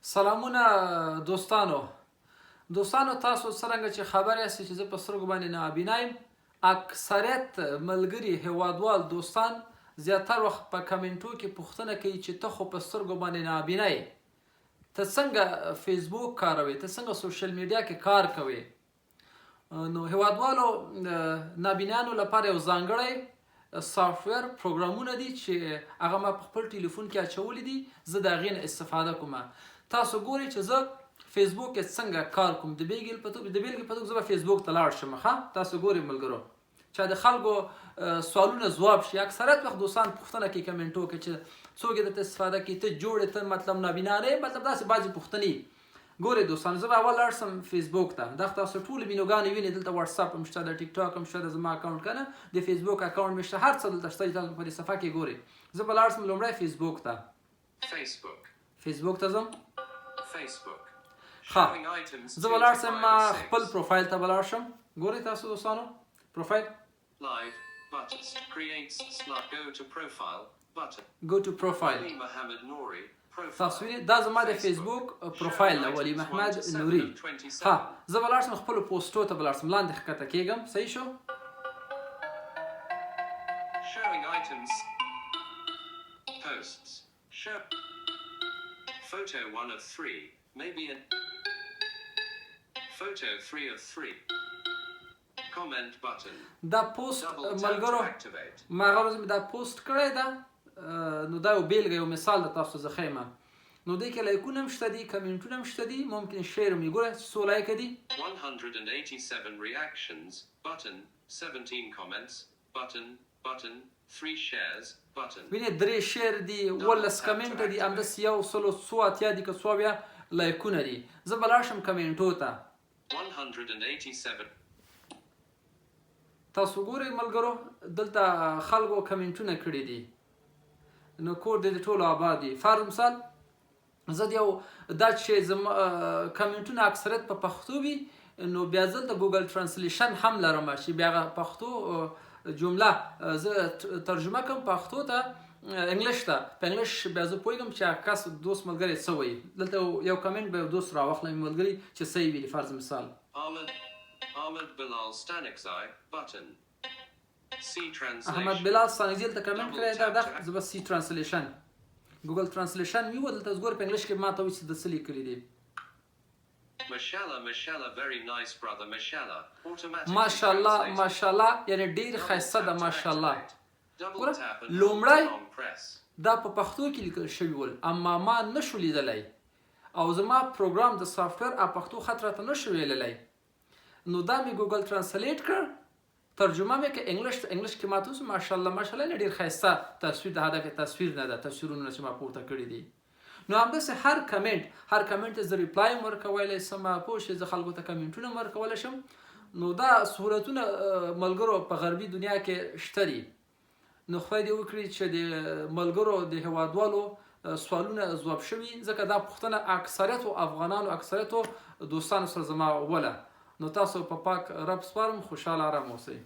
سلامونه دوستانو تاسو څرنګه چې خبر یاست چې زه په سترګو باندې نابینا یم. اکثریت ملګري هیوادوال دوستان زیاتره وخت په کمنټو کې پوښتنه کوي چې ته خو په سترګو باندې نابینا یې، ته څنګه فیسبوک کاروې، ته څنګه سوشل میډیا کې کار کوې. نو هیوادوالو نابینانو لپاره یو ځانګړی سافټویر پروګرامونه دي چې هغه ما په خپل ټلیفون کې اچولي دي، زه د هغې نه استفاده کوم. تاسو ګورئ چې زه فیسبوک کې څنګه کار کوم. د بیلګې په توګه زه به فیسبوک ته لاړ شم. تاسو ګورئ ملګرو چې د خلکو سوالونه ځواب شي. اکثریت وخت دوستان پوښتنه کوي کمنټو کې چې څوک یې درته استفاده کوي، ته جوړ ته مطلب نابینا نه یې، مطلب داسې بعضې پوښتنې. ګورئ دوستان زه به اول لاړ شم فیسبوک ته. دا تاسو ټولې وینوګانې وینئ، دلته واتساپ هم شته، د ټیک ټاک هم شته، د زما اکاونټ که نه د فیسبوک اکاونټ مې شته، هر څه دلته شته چې تاسو په دې صفحه کې ګورئ. زه به لاړ شم لومړی فیسبوک ته. فیسبوک ته ځم. زه به لاړ شم خپل پروفایل ته به لاړ شم. ګورئ تاسو دوستانو پروفایل go to profile تاسو وینئ دا زما د فیسبوک پروفایل دی، ولی محمد نوري. زه به لاړ شم خپلو پوسټو ته به لاړ شم، لاندې ښکته کېږم. صحیح شو. دا پوسټ ملګرو ما هغه ورځ مې دا پوسټ کړی ده، نو دا یو بیلګه یو مثال د تاسو زه ښیم. نو دې کې لایکونه هم شته دي، کمنټونه هم شته دي، ممکن شیر هم یې ګوره څو لایکه دي. 187 reactions button 17 comments button 3 shares button. وینئ 3 شیر دي، 11 کمنټ دي، همداسې یو سلو څو اتیا دي که څو اویا لایکونه دي. زه به لاړ شم کمنټو ته. 187 تاسو ګورئ ملګرو دلته خلکو کمنټونه کړي دي، نو کور د ټولو آباد وي. فرض مثال زه د یو دا چې زما کمنټونه اکثریت په پښتو وي، نو بیا زه د ګوګل ترانسلیشن هم لرم چې بیا هغه پښتو جمله زه ترجمه کوم پښتو ته انګلیش ته، په انګلیش بیا زه پوهېږم چې هغه کس دوست ملګری څه وایي. دلته یو کمنټ به یو دوست راواخلم ملګري چې صحیح ویلي. فرض مثال Ahmed Bilal Stanekzai button C translation. احمد بلال ستانکزي ته کمنټ کړی دا زه به سی ترانسلیشن ګوګل ترانسلیشن مې ودلته ګور په انګلیش کې ما ته وایي چې د څه لیکلي دي. Mashallah very nice brother mashallah. ماشاءالله یعنی ډیر ښایسته ده ماشاءالله. ګوره لومړی دا په پښتو کې لیکل شوي ول، اما ما نشو لیدلی او زما پروګرام د سافټویر پښتو خط راته نشو ویللی، نو دا مې ګوګل ترانسلیټ کړ، ترجمه مې که انګلیش کې ماته اوس ماشاءالله نه ډېر ښایسته تصویر د هدف تصویر نه ده، تصویرونه چې ما پورته کړي دي. نو همداسې هر کمنټ ته زه ریپلای هم ورکولی شم، پوه شئ زه خلکو ته کمنټونه هم ورکولی شم. نو دا سهولتونه ملګرو په غربي دنیا کې شته دي. نو خدای دې وکړي چې د ملګرو د هیوادوالو سوالونه ځواب شوي، ځکه دا پوښتنه اکثریتو افغانانو اکثریتو دوستانو سره زما وله. نو تاسو په پاک رب سپارم، خوشحاله آرام اوسئ.